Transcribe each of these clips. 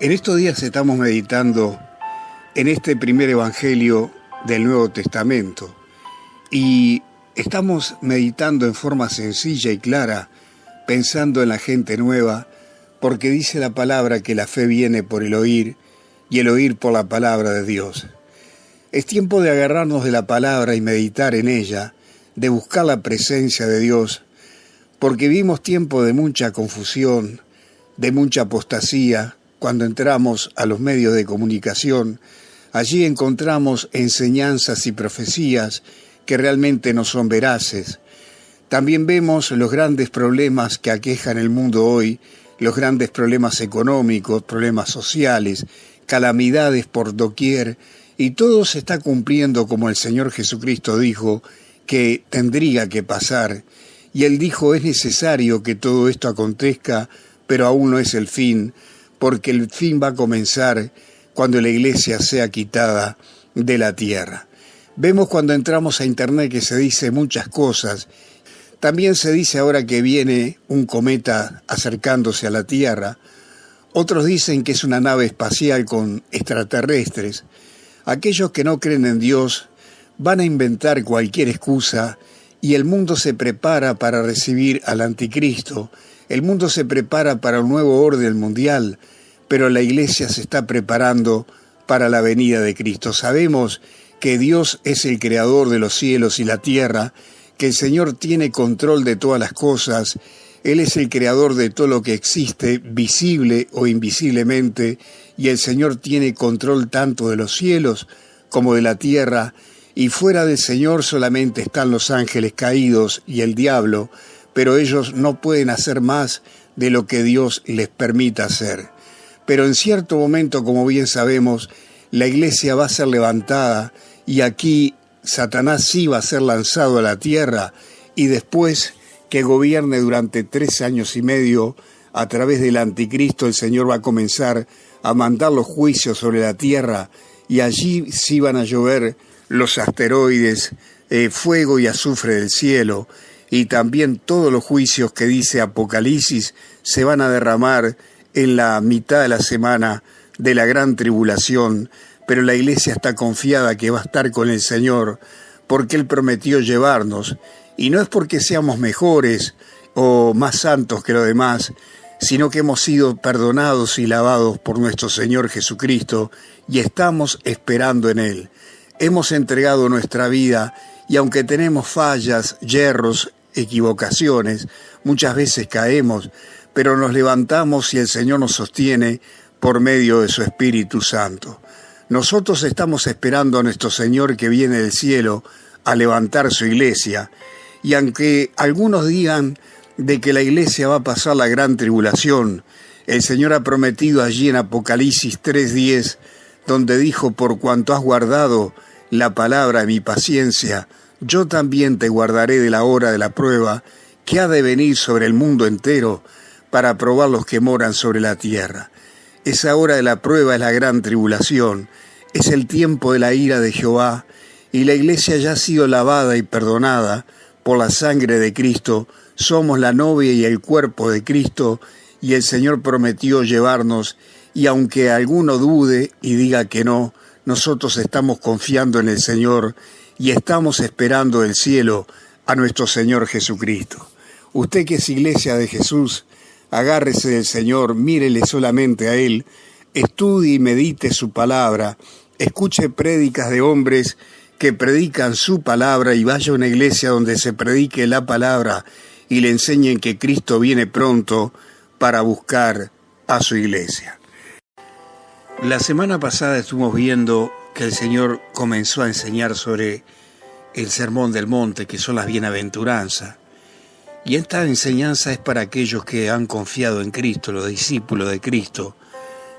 En estos días estamos meditando en este primer evangelio del Nuevo Testamento y estamos meditando en forma sencilla y clara, pensando en la gente nueva, porque dice la palabra que la fe viene por el oír y el oír por la palabra de Dios. Es tiempo de agarrarnos de la palabra y meditar en ella, de buscar la presencia de Dios, porque vivimos tiempo de mucha confusión, de mucha apostasía. Cuando entramos a los medios de comunicación, allí encontramos enseñanzas y profecías que realmente no son veraces. También vemos los grandes problemas que aquejan el mundo hoy, los grandes problemas económicos, problemas sociales, calamidades por doquier, y todo se está cumpliendo como el Señor Jesucristo dijo que tendría que pasar. Y Él dijo, es necesario que todo esto acontezca, pero aún no es el fin, porque el fin va a comenzar cuando la iglesia sea quitada de la tierra. Vemos cuando entramos a internet que se dice muchas cosas. También se dice ahora que viene un cometa acercándose a la tierra. Otros dicen que es una nave espacial con extraterrestres. Aquellos que no creen en Dios van a inventar cualquier excusa y el mundo se prepara para recibir al anticristo. El mundo se prepara para un nuevo orden mundial, pero la iglesia se está preparando para la venida de Cristo. Sabemos que Dios es el creador de los cielos y la tierra, que el Señor tiene control de todas las cosas. Él es el creador de todo lo que existe, visible o invisiblemente, y el Señor tiene control tanto de los cielos como de la tierra, y fuera del Señor solamente están los ángeles caídos y el diablo, pero ellos no pueden hacer más de lo que Dios les permita hacer. Pero en cierto momento, como bien sabemos, la iglesia va a ser levantada y aquí Satanás sí va a ser lanzado a la tierra y después que gobierne durante 3 años y medio a través del anticristo, el Señor va a comenzar a mandar los juicios sobre la tierra y allí sí van a llover los asteroides, fuego y azufre del cielo. Y también todos los juicios que dice Apocalipsis se van a derramar en la mitad de la semana de la gran tribulación, pero la iglesia está confiada que va a estar con el Señor, porque Él prometió llevarnos, y no es porque seamos mejores o más santos que los demás, sino que hemos sido perdonados y lavados por nuestro Señor Jesucristo, y estamos esperando en Él. Hemos entregado nuestra vida, y aunque tenemos fallas, yerros, equivocaciones, muchas veces caemos, pero nos levantamos y el Señor nos sostiene por medio de su Espíritu Santo. Nosotros estamos esperando a nuestro Señor que viene del cielo a levantar su iglesia, y aunque algunos digan de que la iglesia va a pasar la gran tribulación, el Señor ha prometido allí en Apocalipsis 3:10, donde dijo, por cuanto has guardado la palabra de mi paciencia, yo también te guardaré de la hora de la prueba que ha de venir sobre el mundo entero para probar los que moran sobre la tierra. Esa hora de la prueba es la gran tribulación, es el tiempo de la ira de Jehová, y la iglesia ya ha sido lavada y perdonada por la sangre de Cristo. Somos la novia y el cuerpo de Cristo, y el Señor prometió llevarnos, y aunque alguno dude y diga que no, nosotros estamos confiando en el Señor y estamos esperando del cielo a nuestro Señor Jesucristo. Usted que es iglesia de Jesús, agárrese del Señor, mírele solamente a Él, estudie y medite su palabra, escuche prédicas de hombres que predican su palabra y vaya a una iglesia donde se predique la palabra y le enseñen que Cristo viene pronto para buscar a su iglesia. La semana pasada estuvimos viendo que el Señor comenzó a enseñar sobre el Sermón del Monte, que son las bienaventuranzas. Y esta enseñanza es para aquellos que han confiado en Cristo, los discípulos de Cristo.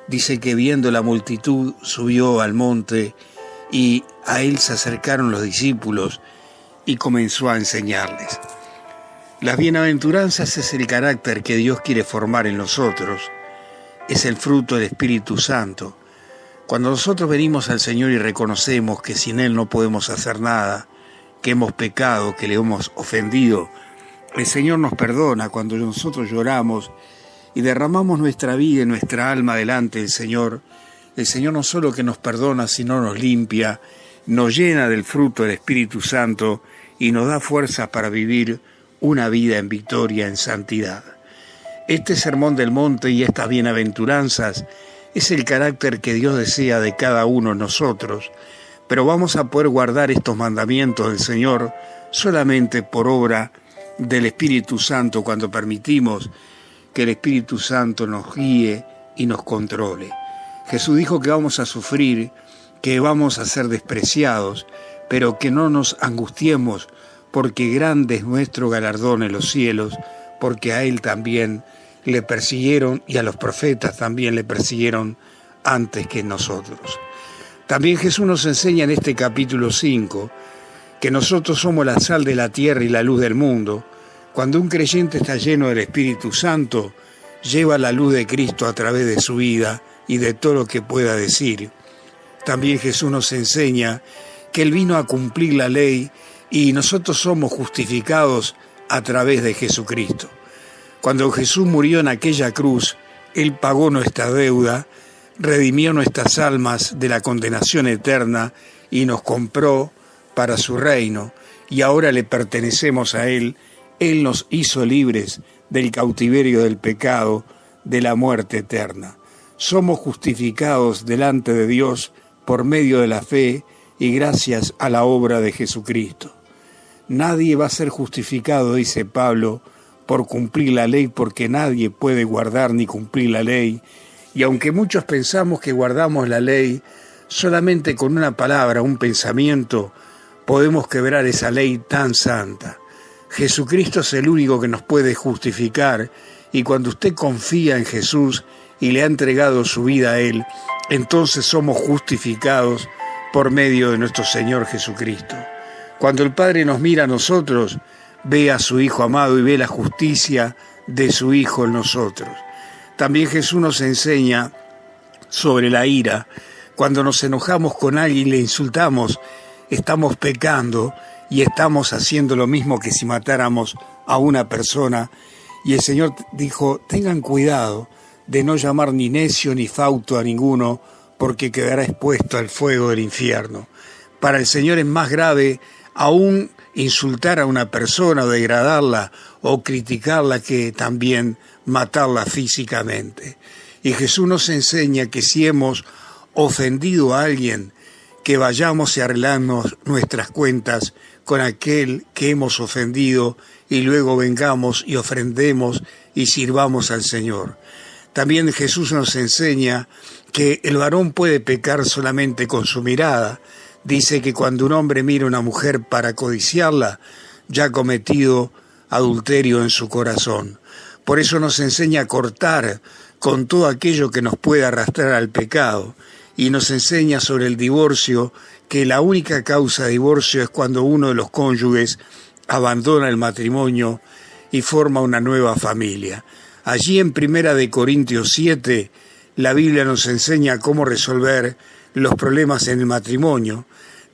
Dice que viendo la multitud subió al monte y a Él se acercaron los discípulos y comenzó a enseñarles. Las bienaventuranzas es el carácter que Dios quiere formar en nosotros. Es el fruto del Espíritu Santo. Cuando nosotros venimos al Señor y reconocemos que sin Él no podemos hacer nada, que hemos pecado, que le hemos ofendido, el Señor nos perdona. Cuando nosotros lloramos y derramamos nuestra vida y nuestra alma delante del Señor, el Señor no solo que nos perdona, sino nos limpia, nos llena del fruto del Espíritu Santo y nos da fuerzas para vivir una vida en victoria, en santidad. Este sermón del monte y estas bienaventuranzas es el carácter que Dios desea de cada uno de nosotros, pero vamos a poder guardar estos mandamientos del Señor solamente por obra del Espíritu Santo, cuando permitimos que el Espíritu Santo nos guíe y nos controle. Jesús dijo que vamos a sufrir, que vamos a ser despreciados, pero que no nos angustiemos, porque grande es nuestro galardón en los cielos, porque a Él también le persiguieron y a los profetas también le persiguieron antes que nosotros. También Jesús nos enseña en este capítulo 5 que nosotros somos la sal de la tierra y la luz del mundo. Cuando un creyente está lleno del Espíritu Santo, lleva la luz de Cristo a través de su vida y de todo lo que pueda decir. También Jesús nos enseña que Él vino a cumplir la ley y nosotros somos justificados a través de Jesucristo. Cuando Jesús murió en aquella cruz, Él pagó nuestra deuda, redimió nuestras almas de la condenación eterna y nos compró para su reino, y ahora le pertenecemos a Él. Él nos hizo libres del cautiverio del pecado, de la muerte eterna. Somos justificados delante de Dios por medio de la fe y gracias a la obra de Jesucristo. Nadie va a ser justificado, dice Pablo, por cumplir la ley, porque nadie puede guardar ni cumplir la ley. Y aunque muchos pensamos que guardamos la ley, solamente con una palabra, un pensamiento, podemos quebrar esa ley tan santa. Jesucristo es el único que nos puede justificar, y cuando usted confía en Jesús y le ha entregado su vida a Él, entonces somos justificados por medio de nuestro Señor Jesucristo. Cuando el Padre nos mira a nosotros, ve a su Hijo amado y ve la justicia de su Hijo en nosotros. También Jesús nos enseña sobre la ira. Cuando nos enojamos con alguien y le insultamos, estamos pecando y estamos haciendo lo mismo que si matáramos a una persona. Y el Señor dijo, tengan cuidado de no llamar ni necio ni fauto a ninguno, porque quedará expuesto al fuego del infierno. Para el Señor es más grave aún insultar a una persona o degradarla o criticarla que también matarla físicamente. Y Jesús nos enseña que si hemos ofendido a alguien, que vayamos y arreglamos nuestras cuentas con aquel que hemos ofendido y luego vengamos y ofrendemos y sirvamos al Señor. También Jesús nos enseña que el varón puede pecar solamente con su mirada. Dice que cuando un hombre mira a una mujer para codiciarla, ya ha cometido adulterio en su corazón. Por eso nos enseña a cortar con todo aquello que nos pueda arrastrar al pecado. Y nos enseña sobre el divorcio, que la única causa de divorcio es cuando uno de los cónyuges abandona el matrimonio y forma una nueva familia. Allí en 1 Corintios 7, la Biblia nos enseña cómo resolver los problemas en el matrimonio.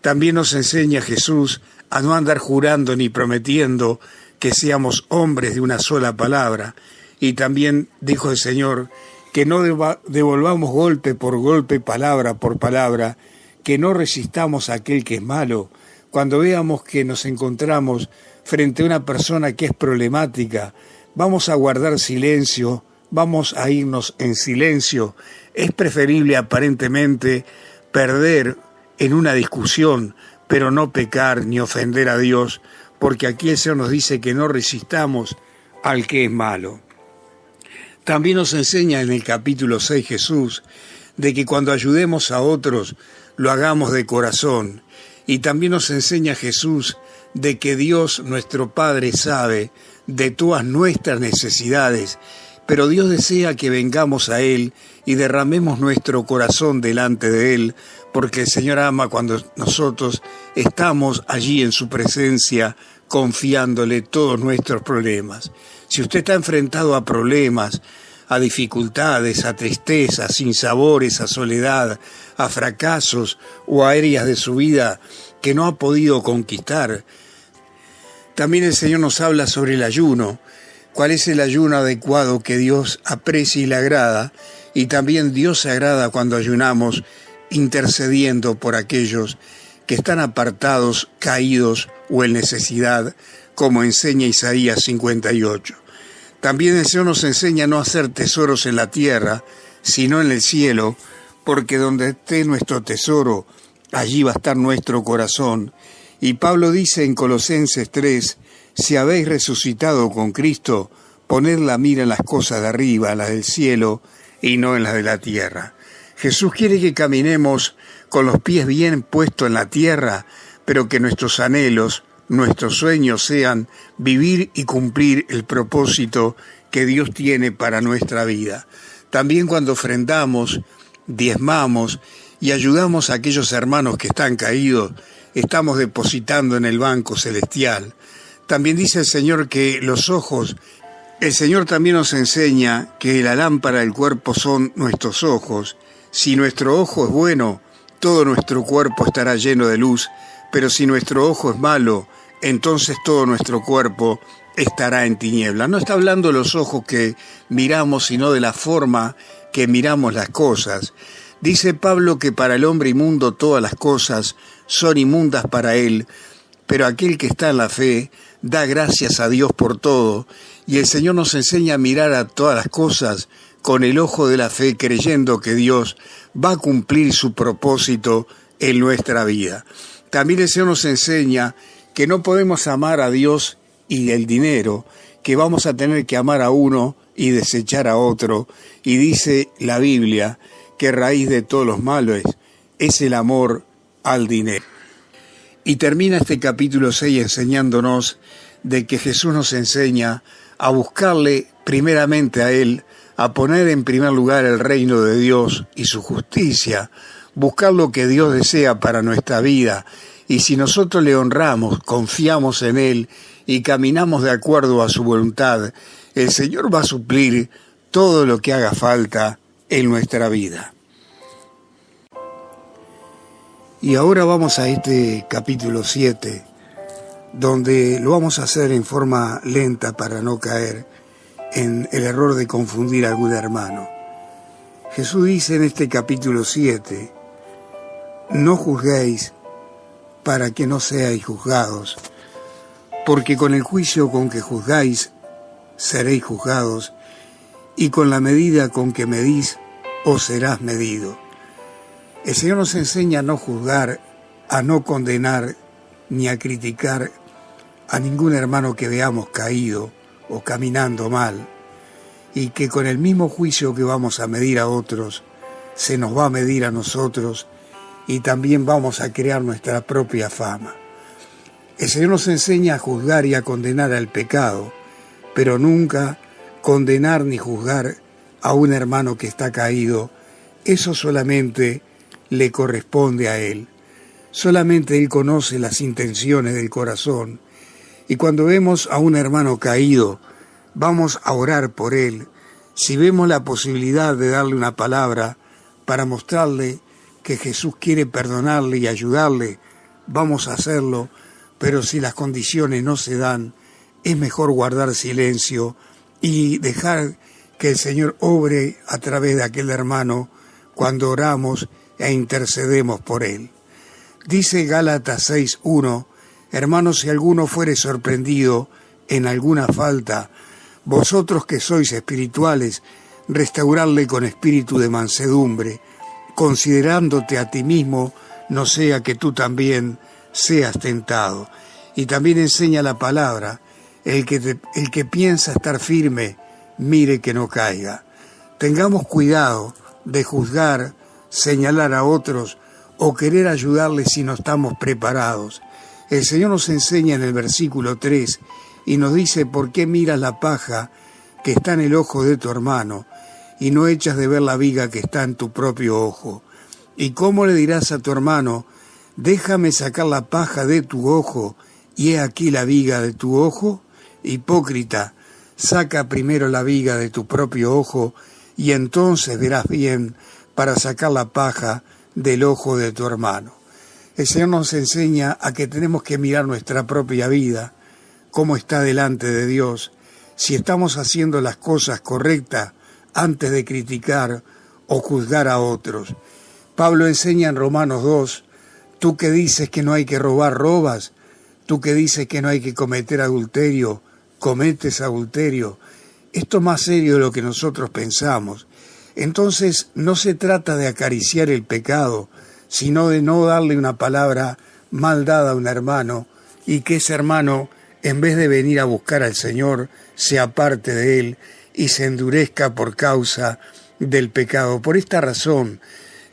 También nos enseña Jesús a no andar jurando ni prometiendo que seamos hombres de una sola palabra. Y también dijo el Señor que no devolvamos golpe por golpe, palabra por palabra, que no resistamos a aquel que es malo. Cuando veamos que nos encontramos frente a una persona que es problemática, vamos a guardar silencio, vamos a irnos en silencio. Es preferible aparentemente perder en una discusión, pero no pecar ni ofender a Dios, porque aquí el Señor nos dice que no resistamos al que es malo. También nos enseña en el capítulo 6 Jesús de que cuando ayudemos a otros lo hagamos de corazón. Y también nos enseña Jesús de que Dios, nuestro Padre, sabe de todas nuestras necesidades, pero Dios desea que vengamos a Él y derramemos nuestro corazón delante de Él, porque el Señor ama cuando nosotros estamos allí en su presencia, confiándole todos nuestros problemas. Si usted está enfrentado a problemas, a dificultades, a tristezas, sinsabores, a soledad, a fracasos o a áreas de su vida que no ha podido conquistar, también el Señor nos habla sobre el ayuno. cuál es el ayuno adecuado que Dios aprecia y le agrada, y también Dios se agrada cuando ayunamos intercediendo por aquellos que están apartados, caídos o en necesidad, como enseña Isaías 58. También el Señor nos enseña a no hacer tesoros en la tierra, sino en el cielo, porque donde esté nuestro tesoro, allí va a estar nuestro corazón. Y Pablo dice en Colosenses 3, si habéis resucitado con Cristo, poned la mira en las cosas de arriba, en las del cielo, y no en las de la tierra. Jesús quiere que caminemos con los pies bien puestos en la tierra, pero que nuestros anhelos, nuestros sueños sean vivir y cumplir el propósito que Dios tiene para nuestra vida. También cuando ofrendamos, diezmamos y ayudamos a aquellos hermanos que están caídos, estamos depositando en el banco celestial. También dice el Señor que los ojos, el Señor también nos enseña que la lámpara del cuerpo son nuestros ojos. Si nuestro ojo es bueno, todo nuestro cuerpo estará lleno de luz, pero si nuestro ojo es malo, entonces todo nuestro cuerpo estará en tinieblas. No está hablando de los ojos que miramos, sino de la forma que miramos las cosas. Dice Pablo que para el hombre inmundo todas las cosas son inmundas para él, pero aquel que está en la fe da gracias a Dios por todo, y el Señor nos enseña a mirar a todas las cosas con el ojo de la fe, creyendo que Dios va a cumplir su propósito en nuestra vida. También el Señor nos enseña que no podemos amar a Dios y el dinero, que vamos a tener que amar a uno y desechar a otro, y dice la Biblia que raíz de todos los males es el amor al dinero. Y termina este capítulo 6 enseñándonos de que Jesús nos enseña a buscarle primeramente a Él, a poner en primer lugar el reino de Dios y su justicia, buscar lo que Dios desea para nuestra vida. Y si nosotros le honramos, confiamos en Él y caminamos de acuerdo a su voluntad, el Señor va a suplir todo lo que haga falta en nuestra vida. Y ahora vamos a este capítulo 7, donde lo vamos a hacer en forma lenta para no caer en el error de confundir a algún hermano. Jesús dice en este capítulo 7, no juzguéis para que no seáis juzgados, porque con el juicio con que juzgáis seréis juzgados, y con la medida con que medís os serás medido. El Señor nos enseña a no juzgar, a no condenar, ni a criticar a ningún hermano que veamos caído o caminando mal, y que con el mismo juicio que vamos a medir a otros, se nos va a medir a nosotros, y también vamos a crear nuestra propia fama. El Señor nos enseña a juzgar y a condenar al pecado, pero nunca condenar ni juzgar a un hermano que está caído. Eso solamente le corresponde a Él. Solamente Él conoce las intenciones del corazón. Y cuando vemos a un hermano caído, vamos a orar por él. Si vemos la posibilidad de darle una palabra para mostrarle que Jesús quiere perdonarle y ayudarle, vamos a hacerlo. Pero si las condiciones no se dan, es mejor guardar silencio y dejar que el Señor obre a través de aquel hermano cuando oramos e intercedemos por él. Dice Gálatas 6:1, hermanos, si alguno fuere sorprendido en alguna falta, vosotros que sois espirituales, restauradle con espíritu de mansedumbre, considerándote a ti mismo, no sea que tú también seas tentado. Y también enseña la palabra, el que piensa estar firme, mire que no caiga. Tengamos cuidado de juzgar, señalar a otros o querer ayudarles si no estamos preparados. El Señor nos enseña en el versículo 3 y nos dice: ¿por qué miras la paja que está en el ojo de tu hermano y no echas de ver la viga que está en tu propio ojo? ¿Y cómo le dirás a tu hermano: déjame sacar la paja de tu ojo y he aquí la viga de tu ojo? Hipócrita, saca primero la viga de tu propio ojo y entonces verás bien para sacar la paja del ojo de tu hermano. El Señor nos enseña a que tenemos que mirar nuestra propia vida, cómo está delante de Dios, si estamos haciendo las cosas correctas antes de criticar o juzgar a otros. Pablo enseña en Romanos 2, tú que dices que no hay que robar, robas, tú que dices que no hay que cometer adulterio, cometes adulterio. Esto es más serio de lo que nosotros pensamos. Entonces no se trata de acariciar el pecado, sino de no darle una palabra mal dada a un hermano y que ese hermano, en vez de venir a buscar al Señor, se aparte de él y se endurezca por causa del pecado. Por esta razón,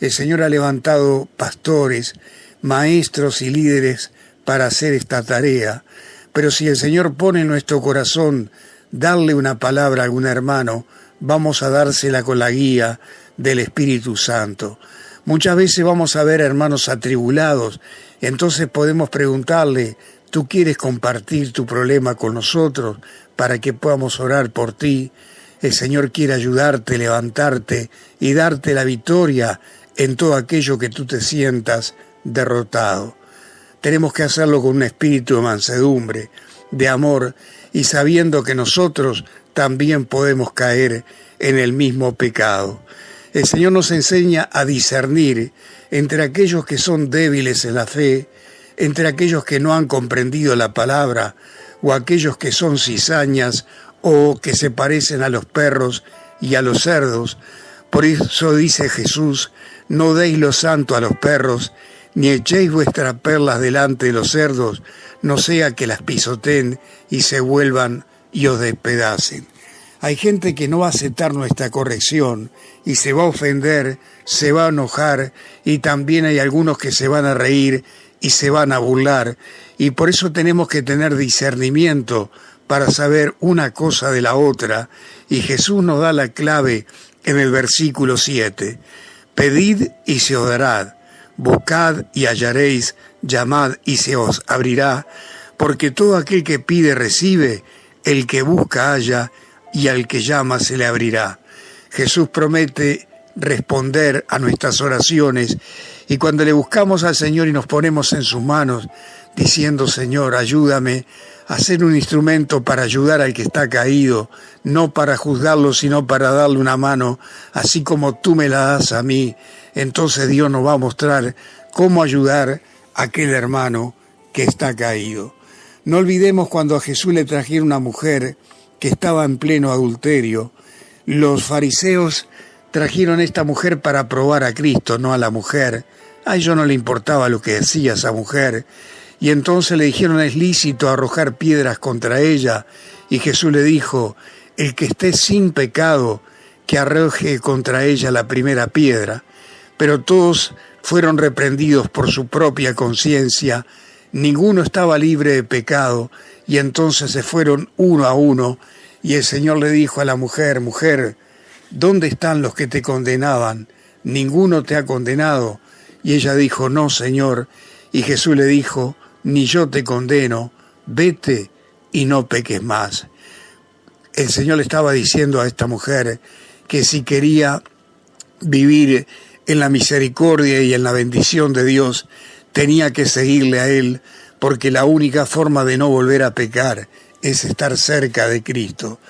el Señor ha levantado pastores, maestros y líderes para hacer esta tarea. Pero si el Señor pone en nuestro corazón darle una palabra a algún hermano, vamos a dársela con la guía del Espíritu Santo. Muchas veces vamos a ver hermanos atribulados, entonces podemos preguntarle, ¿tú quieres compartir tu problema con nosotros para que podamos orar por ti? El Señor quiere ayudarte, levantarte y darte la victoria en todo aquello que tú te sientas derrotado. Tenemos que hacerlo con un espíritu de mansedumbre, de amor, y sabiendo que nosotros también podemos caer en el mismo pecado. El Señor nos enseña a discernir entre aquellos que son débiles en la fe, entre aquellos que no han comprendido la palabra, o aquellos que son cizañas o que se parecen a los perros y a los cerdos. Por eso dice Jesús, no deis lo santo a los perros, ni echéis vuestras perlas delante de los cerdos, no sea que las pisoteen y se vuelvan y os despedacen. Hay gente que no va a aceptar nuestra corrección y se va a ofender, se va a enojar, y también hay algunos que se van a reír y se van a burlar, y por eso tenemos que tener discernimiento para saber una cosa de la otra, y Jesús nos da la clave en el versículo 7. Pedid y se os dará, buscad y hallaréis, llamad y se os abrirá, porque todo aquel que pide recibe, el que busca halla, y al que llama se le abrirá. Jesús promete responder a nuestras oraciones, y cuando le buscamos al Señor y nos ponemos en sus manos, diciendo, Señor, ayúdame a ser un instrumento para ayudar al que está caído, no para juzgarlo, sino para darle una mano, así como tú me la das a mí, entonces Dios nos va a mostrar cómo ayudar a aquel hermano que está caído. No olvidemos cuando a Jesús le trajeron una mujer que estaba en pleno adulterio. Los fariseos trajeron a esta mujer para probar a Cristo, no a la mujer. A ellos no le importaba lo que decía esa mujer. Y entonces le dijeron, es lícito arrojar piedras contra ella. Y Jesús le dijo, el que esté sin pecado, que arroje contra ella la primera piedra. Pero todos fueron reprendidos por su propia conciencia. Ninguno estaba libre de pecado. Y entonces se fueron uno a uno, y el Señor le dijo a la mujer, mujer, ¿dónde están los que te condenaban? ¿Ninguno te ha condenado? Y ella dijo, no, Señor. Y Jesús le dijo, ni yo te condeno, vete y no peques más. El Señor le estaba diciendo a esta mujer que si quería vivir en la misericordia y en la bendición de Dios, tenía que seguirle a Él, porque la única forma de no volver a pecar es estar cerca de Cristo.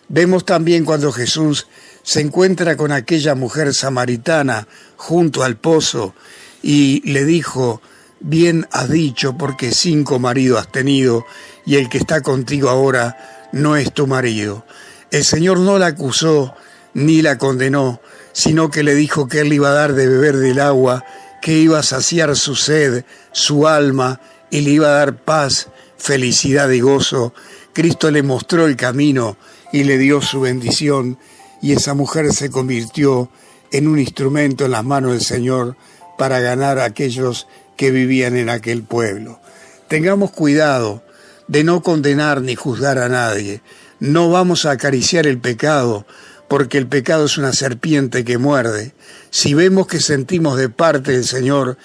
Vemos también cuando Jesús se encuentra con aquella mujer samaritana junto al pozo y le dijo, bien has dicho, porque 5 maridos has tenido y el que está contigo ahora no es tu marido. El Señor no la acusó ni la condenó, sino que le dijo que Él le iba a dar de beber del agua, que iba a saciar su sed, su alma, y le iba a dar paz, felicidad y gozo. Cristo le mostró el camino y le dio su bendición, y esa mujer se convirtió en un instrumento en las manos del Señor para ganar a aquellos que vivían en aquel pueblo. Tengamos cuidado de no condenar ni juzgar a nadie. No vamos a acariciar el pecado, porque el pecado es una serpiente que muerde. Si vemos que sentimos de parte del Señor,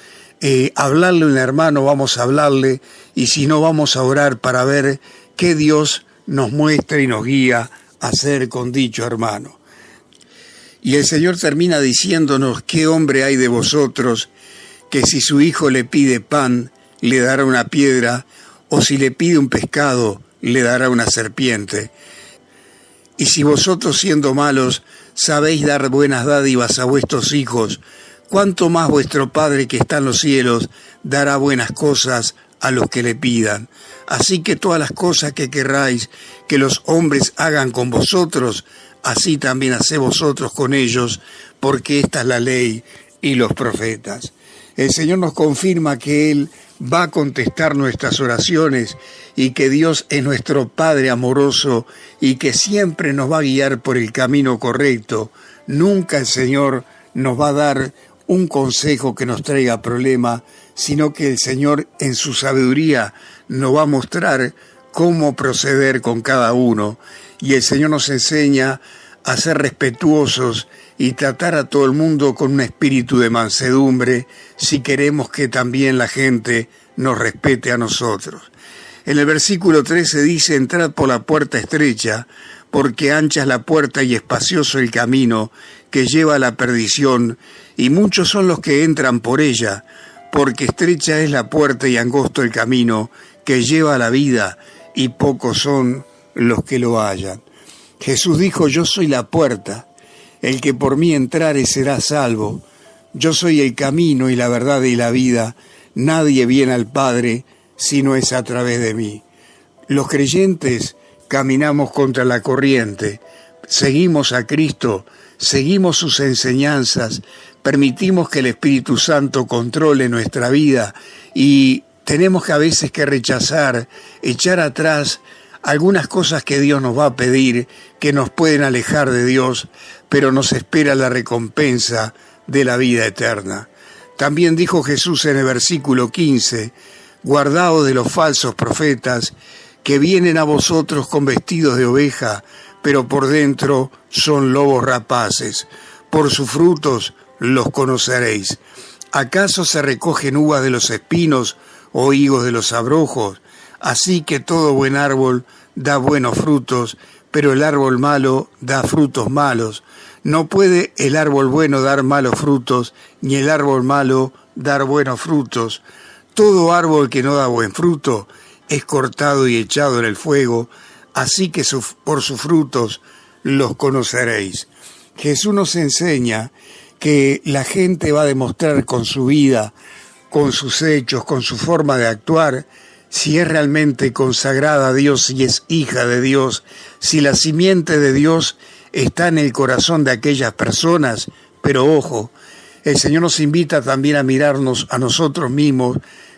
hablarle a un hermano, vamos a hablarle, y si no, vamos a orar para ver qué Dios nos muestra y nos guía a hacer con dicho hermano. Y el Señor termina diciéndonos, ¿qué hombre hay de vosotros que si su hijo le pide pan, le dará una piedra, o si le pide un pescado, le dará una serpiente? Y si vosotros siendo malos sabéis dar buenas dádivas a vuestros hijos, ¿cuánto más vuestro Padre que está en los cielos dará buenas cosas a los que le pidan? Así que todas las cosas que querráis que los hombres hagan con vosotros, así también haced vosotros con ellos, porque esta es la ley y los profetas. El Señor nos confirma que Él va a contestar nuestras oraciones y que Dios es nuestro Padre amoroso y que siempre nos va a guiar por el camino correcto. Nunca el Señor nos va a dar un consejo que nos traiga problema, sino que el Señor en su sabiduría nos va a mostrar cómo proceder con cada uno. Y el Señor nos enseña a ser respetuosos y tratar a todo el mundo con un espíritu de mansedumbre si queremos que también la gente nos respete a nosotros. En el versículo 13 dice: entrad por la puerta estrecha, porque ancha es la puerta y espacioso el camino que lleva a la perdición, y muchos son los que entran por ella, porque estrecha es la puerta y angosto el camino que lleva a la vida, y pocos son los que lo hallan. Jesús dijo: yo soy la puerta, el que por mí entrare será salvo. Yo soy el camino y la verdad y la vida. Nadie viene al Padre si no es a través de mí. Los creyentes caminamos contra la corriente, seguimos a Cristo, seguimos sus enseñanzas, permitimos que el Espíritu Santo controle nuestra vida y tenemos que a veces que rechazar, echar atrás algunas cosas que Dios nos va a pedir, que nos pueden alejar de Dios, pero nos espera la recompensa de la vida eterna. También dijo Jesús en el versículo 15, guardaos de los falsos profetas, que vienen a vosotros con vestidos de oveja, pero por dentro son lobos rapaces. Por sus frutos los conoceréis. ¿Acaso se recogen uvas de los espinos o higos de los abrojos? Así que todo buen árbol da buenos frutos, pero el árbol malo da frutos malos. No puede el árbol bueno dar malos frutos, ni el árbol malo dar buenos frutos. Todo árbol que no da buen fruto es cortado y echado en el fuego, así que por sus frutos los conoceréis. Jesús nos enseña que la gente va a demostrar con su vida, con sus hechos, con su forma de actuar, si es realmente consagrada a Dios, si es hija de Dios, si la simiente de Dios está en el corazón de aquellas personas. Pero ojo, el Señor nos invita también a mirarnos a nosotros mismos,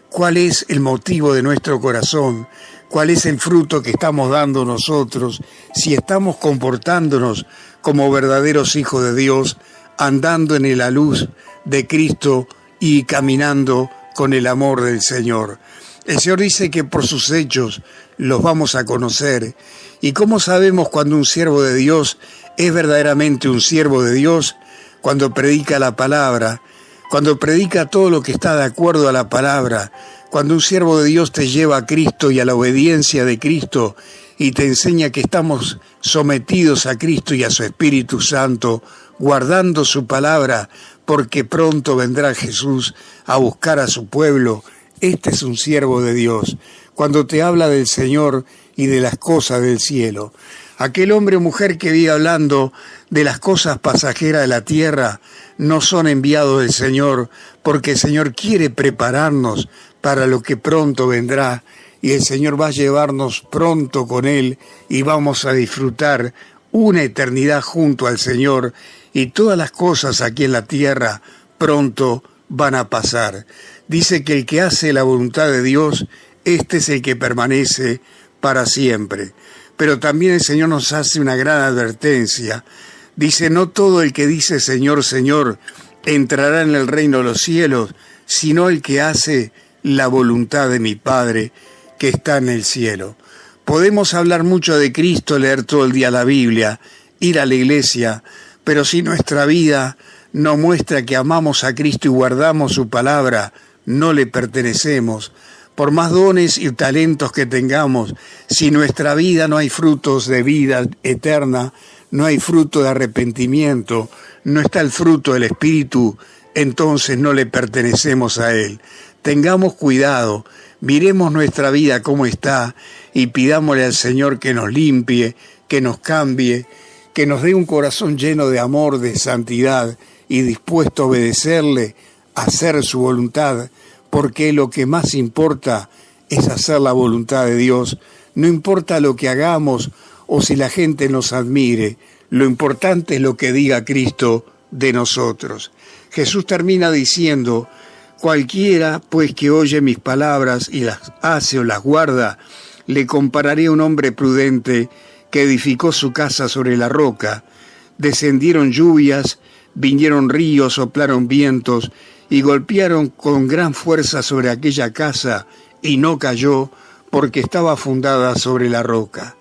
cuál es el motivo de nuestro corazón, cuál es el fruto que estamos dando nosotros, si estamos comportándonos como verdaderos hijos de Dios, andando en la luz de Cristo y caminando con el amor del Señor. El Señor dice que por sus hechos los vamos a conocer. ¿Y cómo sabemos cuando un siervo de Dios es verdaderamente un siervo de Dios? Cuando predica la palabra, cuando predica todo lo que está de acuerdo a la palabra, cuando un siervo de Dios te lleva a Cristo y a la obediencia de Cristo y te enseña que estamos sometidos a Cristo y a su Espíritu Santo, guardando su palabra, porque pronto vendrá Jesús a buscar a su pueblo. Este es un siervo de Dios. Cuando te habla del Señor y de las cosas del cielo. Aquel hombre o mujer que vive hablando de las cosas pasajeras de la tierra no son enviados del Señor, porque el Señor quiere prepararnos para lo que pronto vendrá, y el Señor va a llevarnos pronto con Él y vamos a disfrutar una eternidad junto al Señor, y todas las cosas aquí en la tierra pronto van a pasar. Dice que el que hace la voluntad de Dios, este es el que permanece para siempre. Pero también el Señor nos hace una gran advertencia. Dice: no todo el que dice Señor, Señor, entrará en el reino de los cielos, sino el que hace la voluntad de mi Padre que está en el cielo. Podemos hablar mucho de Cristo, leer todo el día la Biblia, ir a la iglesia, pero si nuestra vida no muestra que amamos a Cristo y guardamos su palabra, no le pertenecemos. Por más dones y talentos que tengamos, si en nuestra vida no hay frutos de vida eterna, no hay fruto de arrepentimiento, no está el fruto del Espíritu, entonces no le pertenecemos a Él. Tengamos cuidado, miremos nuestra vida cómo está y pidámosle al Señor que nos limpie, que nos cambie, que nos dé un corazón lleno de amor, de santidad y dispuesto a obedecerle, a hacer su voluntad, porque lo que más importa es hacer la voluntad de Dios. No importa lo que hagamos o si la gente nos admire, lo importante es lo que diga Cristo de nosotros. Jesús termina diciendo: cualquiera pues que oye mis palabras y las hace o las guarda, le compararé a un hombre prudente que edificó su casa sobre la roca. Descendieron lluvias, vinieron ríos, soplaron vientos y golpearon con gran fuerza sobre aquella casa, y no cayó porque estaba fundada sobre la roca.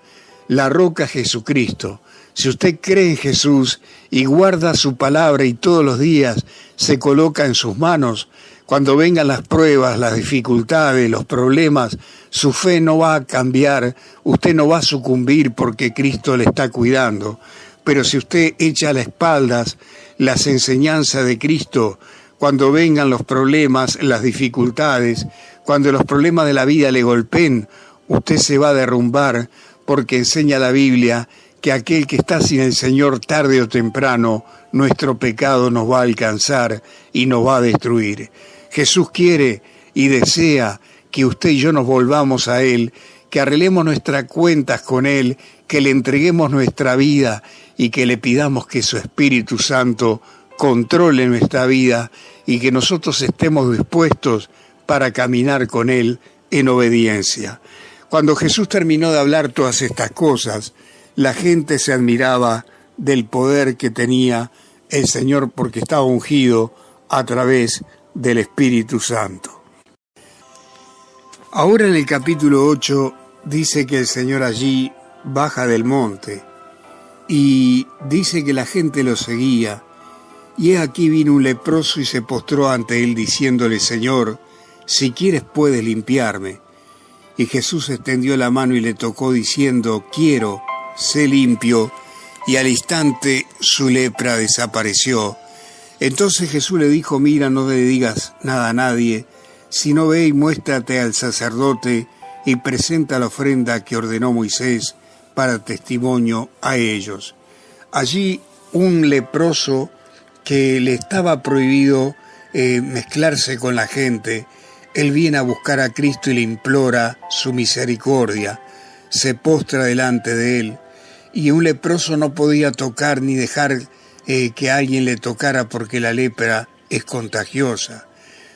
La roca es Jesucristo. Si usted cree en Jesús y guarda su palabra y todos los días se coloca en sus manos, cuando vengan las pruebas, las dificultades, los problemas, su fe no va a cambiar, usted no va a sucumbir porque Cristo le está cuidando. Pero si usted echa a las espaldas las enseñanzas de Cristo, cuando vengan los problemas, las dificultades, cuando los problemas de la vida le golpeen, usted se va a derrumbar, porque enseña la Biblia que aquel que está sin el Señor tarde o temprano, nuestro pecado nos va a alcanzar y nos va a destruir. Jesús quiere y desea que usted y yo nos volvamos a Él, que arreglemos nuestras cuentas con Él, que le entreguemos nuestra vida y que le pidamos que su Espíritu Santo controle nuestra vida y que nosotros estemos dispuestos para caminar con Él en obediencia. Cuando Jesús terminó de hablar todas estas cosas, la gente se admiraba del poder que tenía el Señor porque estaba ungido a través del Espíritu Santo. Ahora en el capítulo 8 dice que el Señor allí baja del monte y dice que la gente lo seguía. Y he aquí vino un leproso y se postró ante él diciéndole: Señor, si quieres puedes limpiarme. Y Jesús extendió la mano y le tocó diciendo: quiero, sé limpio. Y al instante su lepra desapareció. Entonces Jesús le dijo: mira, no le digas nada a nadie, sino ve y muéstrate al sacerdote y presenta la ofrenda que ordenó Moisés para testimonio a ellos. Allí un leproso que le estaba prohibido mezclarse con la gente, él viene a buscar a Cristo y le implora su misericordia, se postra delante de él, y un leproso no podía tocar ni dejar que alguien le tocara porque la lepra es contagiosa.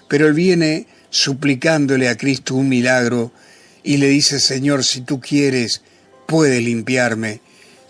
Pero él viene suplicándole a Cristo un milagro y le dice: Señor, si tú quieres, puedes limpiarme.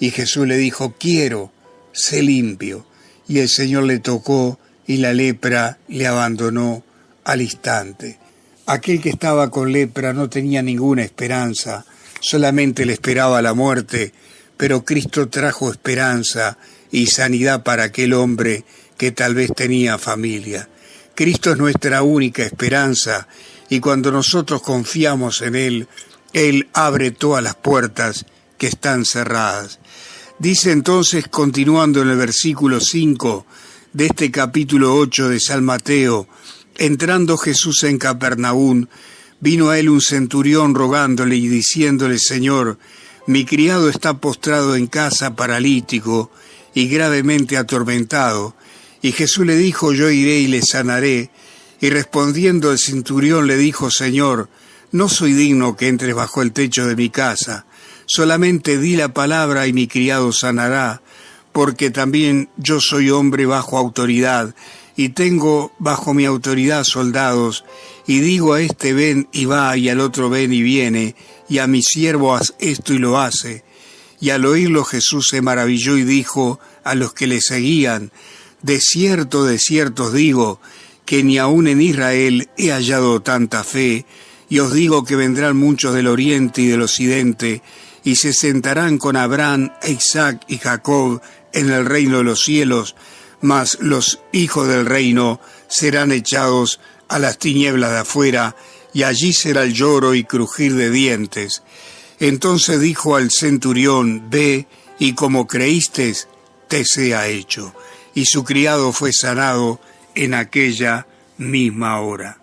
Y Jesús le dijo: quiero, sé limpio. Y el Señor le tocó y la lepra le abandonó al instante. Aquel que estaba con lepra no tenía ninguna esperanza, solamente le esperaba la muerte, pero Cristo trajo esperanza y sanidad para aquel hombre que tal vez tenía familia. Cristo es nuestra única esperanza y cuando nosotros confiamos en Él, Él abre todas las puertas que están cerradas. Dice entonces, continuando en el versículo 5 de este capítulo 8 de San Mateo: entrando Jesús en Capernaum, vino a él un centurión rogándole y diciéndole: Señor, mi criado está postrado en casa, paralítico y gravemente atormentado. Y Jesús le dijo: yo iré y le sanaré. Y respondiendo el centurión le dijo: Señor, no soy digno que entres bajo el techo de mi casa, solamente di la palabra y mi criado sanará, porque también yo soy hombre bajo autoridad, y tengo bajo mi autoridad soldados, y digo a este ven y va, y al otro ven y viene, y a mi siervo haz esto y lo hace. Y al oírlo Jesús se maravilló y dijo a los que le seguían: de cierto os digo, que ni aun en Israel he hallado tanta fe, y os digo que vendrán muchos del oriente y del occidente, y se sentarán con Abraham, Isaac y Jacob en el reino de los cielos, mas los hijos del reino serán echados a las tinieblas de afuera, y allí será el lloro y crujir de dientes. Entonces dijo al centurión: ve, y como creíste, te sea hecho. Y su criado fue sanado en aquella misma hora.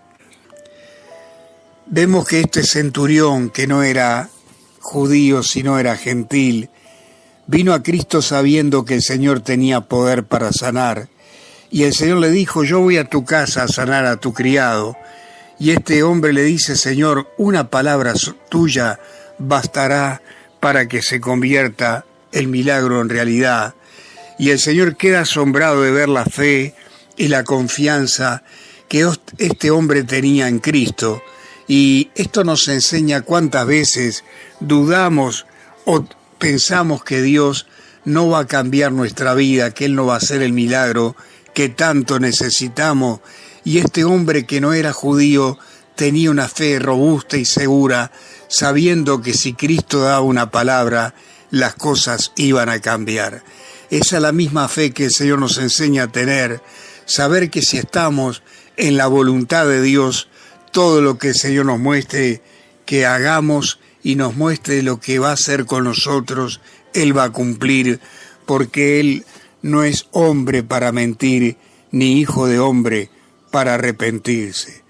Vemos que este centurión, que no era judío, sino era gentil, vino a Cristo sabiendo que el Señor tenía poder para sanar. Y el Señor le dijo, yo voy a tu casa a sanar a tu criado. Y este hombre le dice, Señor, una palabra tuya bastará para que se convierta el milagro en realidad. Y el Señor queda asombrado de ver la fe y la confianza que este hombre tenía en Cristo. Y esto nos enseña cuántas veces dudamos o pensamos que Dios no va a cambiar nuestra vida, que Él no va a hacer el milagro que tanto necesitamos. Y este hombre que no era judío tenía una fe robusta y segura, sabiendo que si Cristo daba una palabra, las cosas iban a cambiar. Esa es la misma fe que el Señor nos enseña a tener, saber que si estamos en la voluntad de Dios, todo lo que el Señor nos muestre, que hagamos y nos muestre lo que va a hacer con nosotros, Él va a cumplir, porque Él no es hombre para mentir, ni hijo de hombre para arrepentirse.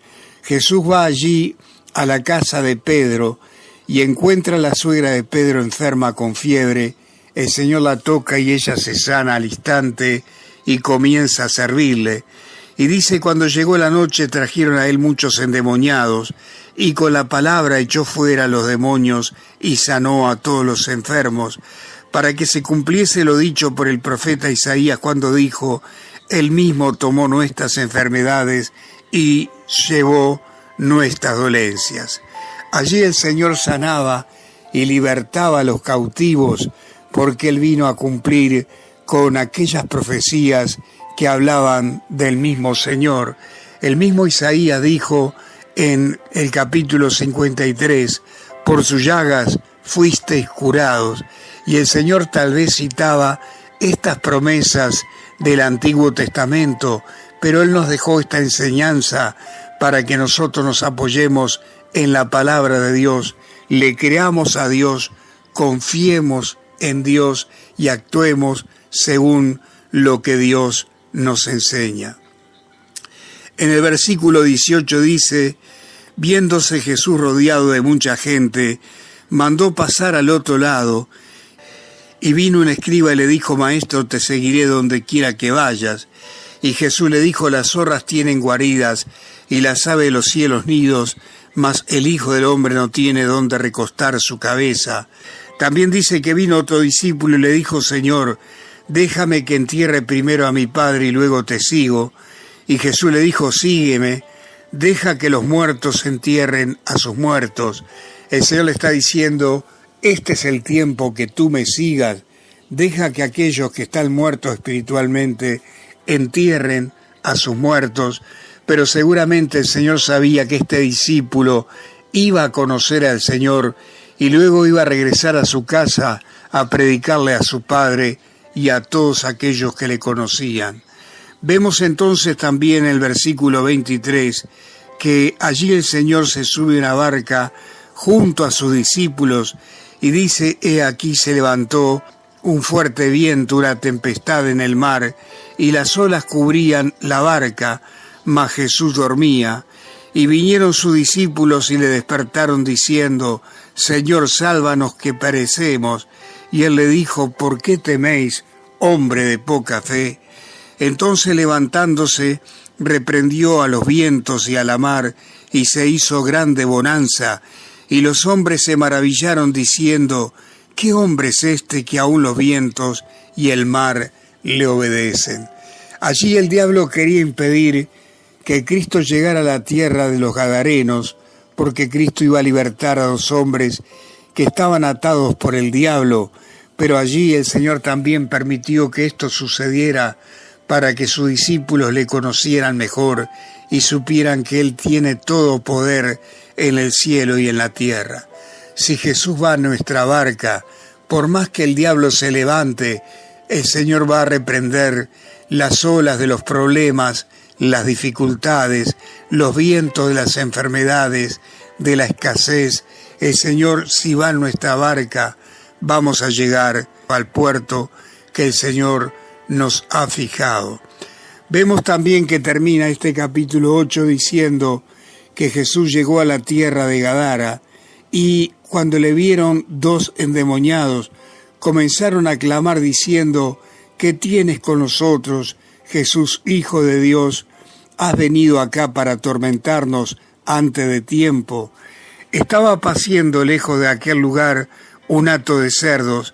Jesús va allí a la casa de Pedro y encuentra a la suegra de Pedro enferma con fiebre. El Señor la toca y ella se sana al instante y comienza a servirle. Y dice, cuando llegó la noche trajeron a él muchos endemoniados, y con la palabra echó fuera a los demonios y sanó a todos los enfermos, para que se cumpliese lo dicho por el profeta Isaías cuando dijo, Él mismo tomó nuestras enfermedades y llevó nuestras dolencias. Allí el Señor sanaba y libertaba a los cautivos, porque Él vino a cumplir con aquellas profecías que hablaban del mismo Señor. El mismo Isaías dijo en el capítulo 53, por sus llagas fuisteis curados. Y el Señor tal vez citaba estas promesas del Antiguo Testamento, pero Él nos dejó esta enseñanza para que nosotros nos apoyemos en la palabra de Dios, le creamos a Dios, confiemos en Dios y actuemos según lo que Dios nos enseña. En el versículo 18 dice, viéndose Jesús rodeado de mucha gente, mandó pasar al otro lado, y vino un escriba y le dijo, Maestro, te seguiré donde quiera que vayas. Y Jesús le dijo, las zorras tienen guaridas, y las aves de los cielos nidos, mas el Hijo del Hombre no tiene donde recostar su cabeza. También dice que vino otro discípulo y le dijo, Señor, déjame que entierre primero a mi Padre y luego te sigo. Y Jesús le dijo, sígueme, deja que los muertos entierren a sus muertos. El Señor le está diciendo, este es el tiempo que tú me sigas, deja que aquellos que están muertos espiritualmente entierren a sus muertos, pero seguramente el Señor sabía que este discípulo iba a conocer al Señor y luego iba a regresar a su casa a predicarle a su Padre y a todos aquellos que le conocían. Vemos entonces también en el versículo 23 que allí el Señor se sube a una barca junto a sus discípulos y dice, he aquí se levantó un fuerte viento, una tempestad en el mar, y las olas cubrían la barca, mas Jesús dormía. Y vinieron sus discípulos y le despertaron diciendo, Señor, sálvanos que perecemos. Y él le dijo, ¿por qué teméis, hombre de poca fe? Entonces levantándose, reprendió a los vientos y a la mar, y se hizo grande bonanza. Y los hombres se maravillaron diciendo, ¿qué hombre es este que aún los vientos y el mar le obedecen? Allí el diablo quería impedir que Cristo llegara a la tierra de los Gadarenos, porque Cristo iba a libertar a los hombres que estaban atados por el diablo, pero allí el Señor también permitió que esto sucediera para que sus discípulos le conocieran mejor y supieran que Él tiene todo poder en el cielo y en la tierra. Si Jesús va a nuestra barca, por más que el diablo se levante, el Señor va a reprender las olas de los problemas, las dificultades, los vientos de las enfermedades, de la escasez. El Señor, si va en nuestra barca, vamos a llegar al puerto que el Señor nos ha fijado. Vemos también que termina este capítulo 8 diciendo que Jesús llegó a la tierra de Gadara y cuando le vieron dos endemoniados comenzaron a clamar diciendo: ¿qué tienes con nosotros, Jesús, Hijo de Dios? ¿Has venido acá para atormentarnos antes de tiempo? Estaba paciendo lejos de aquel lugar un hato de cerdos,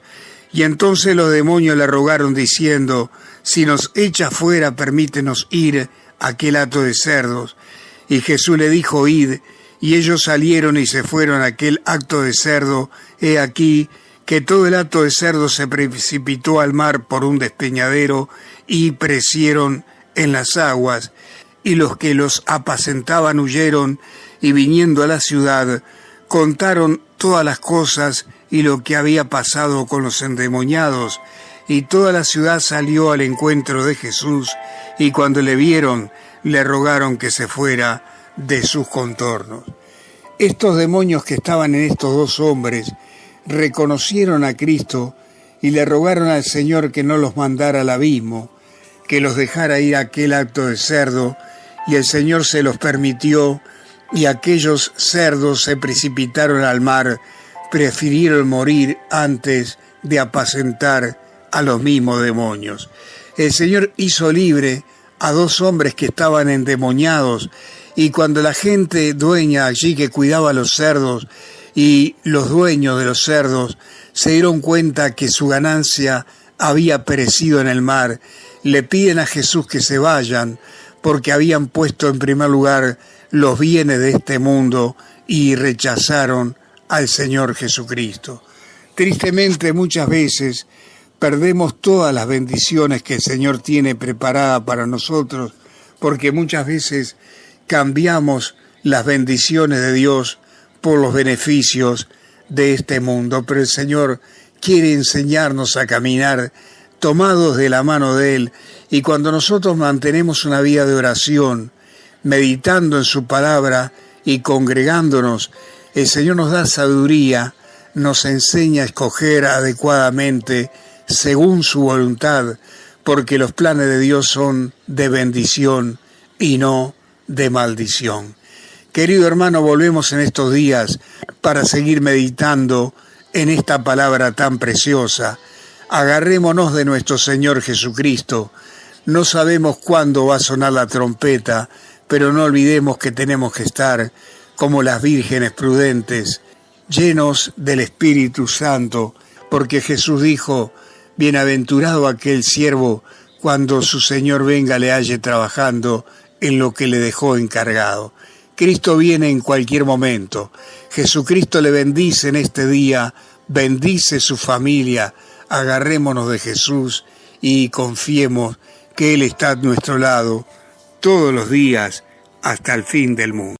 y entonces los demonios le rogaron diciendo: si nos echas fuera, permítenos ir a aquel hato de cerdos. Y Jesús le dijo: id. Y ellos salieron y se fueron a aquel hato de cerdo. He aquí que todo el hato de cerdo se precipitó al mar por un despeñadero y perecieron en las aguas. Y los que los apacentaban huyeron, y viniendo a la ciudad, contaron todas las cosas y lo que había pasado con los endemoniados. Y toda la ciudad salió al encuentro de Jesús, y cuando le vieron, le rogaron que se fuera de sus contornos. Estos demonios que estaban en estos dos hombres reconocieron a Cristo y le rogaron al Señor que no los mandara al abismo, que los dejara ir a aquel hato de cerdo, y el Señor se los permitió, y aquellos cerdos se precipitaron al mar, prefirieron morir antes de apacentar a los mismos demonios. El Señor hizo libre a dos hombres que estaban endemoniados, y cuando la gente dueña allí que cuidaba a los cerdos y los dueños de los cerdos se dieron cuenta que su ganancia había perecido en el mar, le piden a Jesús que se vayan, porque habían puesto en primer lugar los bienes de este mundo y rechazaron al Señor Jesucristo. Tristemente, muchas veces perdemos todas las bendiciones que el Señor tiene preparadas para nosotros, porque muchas veces cambiamos las bendiciones de Dios por los beneficios de este mundo. Pero el Señor quiere enseñarnos a caminar tomados de la mano de Él, y cuando nosotros mantenemos una vida de oración, meditando en su palabra y congregándonos, el Señor nos da sabiduría, nos enseña a escoger adecuadamente según su voluntad, porque los planes de Dios son de bendición y no de maldición. Querido hermano, volvemos en estos días para seguir meditando en esta palabra tan preciosa. Agarrémonos de nuestro Señor Jesucristo. No sabemos cuándo va a sonar la trompeta, pero no olvidemos que tenemos que estar como las vírgenes prudentes, llenos del Espíritu Santo, porque Jesús dijo: bienaventurado aquel siervo cuando su Señor venga le halle trabajando en lo que le dejó encargado. Cristo viene en cualquier momento. Jesucristo le bendice en este día, bendice su familia. Agarrémonos de Jesús y confiemos que Él está a nuestro lado todos los días hasta el fin del mundo.